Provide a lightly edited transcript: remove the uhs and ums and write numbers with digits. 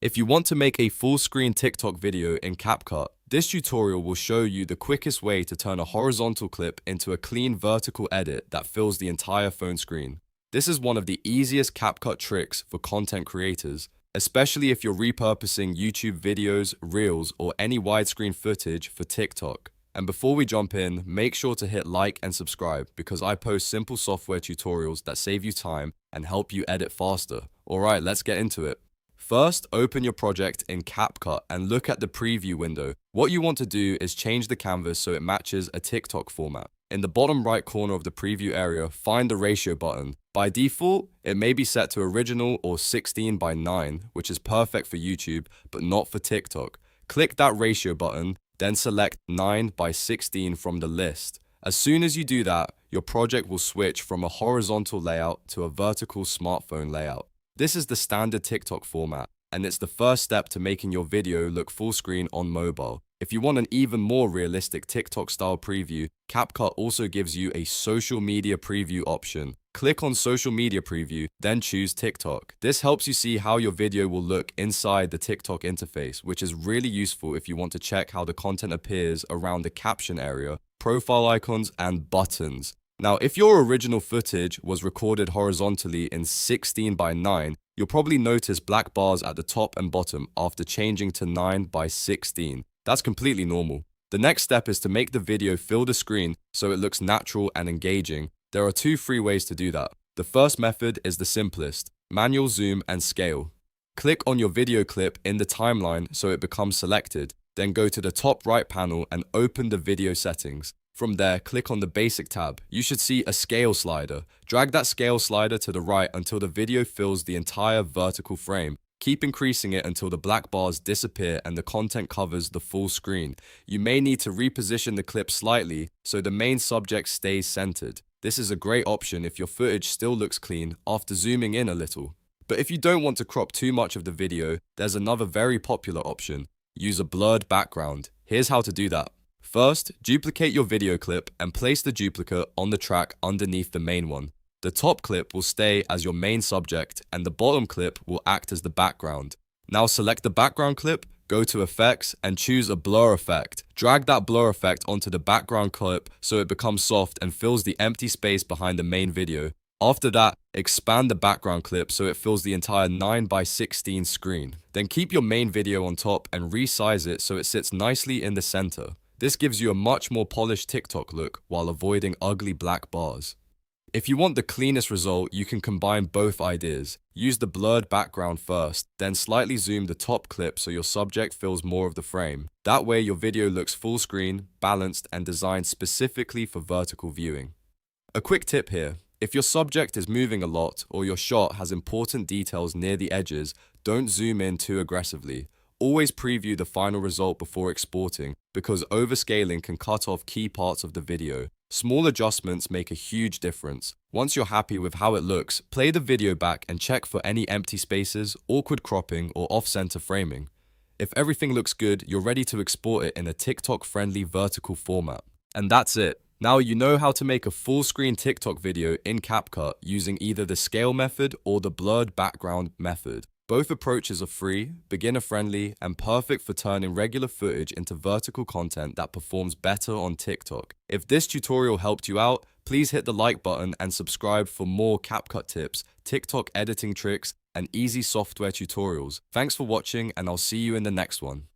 If you want to make a full-screen TikTok video in CapCut, this tutorial will show you the quickest way to turn a horizontal clip into a clean vertical edit that fills the entire phone screen. This is one of the easiest CapCut tricks for content creators, especially if you're repurposing YouTube videos, Reels, or any widescreen footage for TikTok. And before we jump in, make sure to hit like and subscribe because I post simple software tutorials that save you time and help you edit faster. Alright, let's get into it. First, open your project in CapCut and look at the preview window. What you want to do is change the canvas so it matches a TikTok format. In the bottom right corner of the preview area, find the ratio button. By default, it may be set to original or 16:9, which is perfect for YouTube, but not for TikTok. Click that ratio button, then select 9:16 from the list. As soon as you do that, your project will switch from a horizontal layout to a vertical smartphone layout. This is the standard TikTok format, and it's the first step to making your video look full screen on mobile. If you want an even more realistic TikTok style preview, CapCut also gives you a social media preview option. Click on social media preview, then choose TikTok. This helps you see how your video will look inside the TikTok interface, which is really useful if you want to check how the content appears around the caption area, profile icons, and buttons. Now, if your original footage was recorded horizontally in 16:9, you'll probably notice black bars at the top and bottom after changing to 9:16. That's completely normal. The next step is to make the video fill the screen so it looks natural and engaging. There are two free ways to do that. The first method is the simplest: manual zoom and scale. Click on your video clip in the timeline so it becomes selected. Then go to the top right panel and open the video settings. From there, click on the Basic tab. You should see a scale slider. Drag that scale slider to the right until the video fills the entire vertical frame. Keep increasing it until the black bars disappear and the content covers the full screen. You may need to reposition the clip slightly so the main subject stays centered. This is a great option if your footage still looks clean after zooming in a little. But if you don't want to crop too much of the video, there's another very popular option. Use a blurred background. Here's how to do that. First, duplicate your video clip and place the duplicate on the track underneath the main one. The top clip will stay as your main subject and the bottom clip will act as the background. Now select the background clip, go to Effects and choose a blur effect. Drag that blur effect onto the background clip so it becomes soft and fills the empty space behind the main video. After that, expand the background clip so it fills the entire 9:16 screen. Then keep your main video on top and resize it so it sits nicely in the center. This gives you a much more polished TikTok look while avoiding ugly black bars. If you want the cleanest result, you can combine both ideas. Use the blurred background first, then slightly zoom the top clip so your subject fills more of the frame. That way your video looks full screen, balanced, and designed specifically for vertical viewing. A quick tip here: if your subject is moving a lot or your shot has important details near the edges, don't zoom in too aggressively. Always preview the final result before exporting because overscaling can cut off key parts of the video. Small adjustments make a huge difference. Once you're happy with how it looks, play the video back and check for any empty spaces, awkward cropping, or off-center framing. If everything looks good, you're ready to export it in a TikTok-friendly vertical format. And that's it. Now you know how to make a full-screen TikTok video in CapCut using either the scale method or the blurred background method. Both approaches are free, beginner-friendly, and perfect for turning regular footage into vertical content that performs better on TikTok. If this tutorial helped you out, please hit the like button and subscribe for more CapCut tips, TikTok editing tricks, and easy software tutorials. Thanks for watching, and I'll see you in the next one.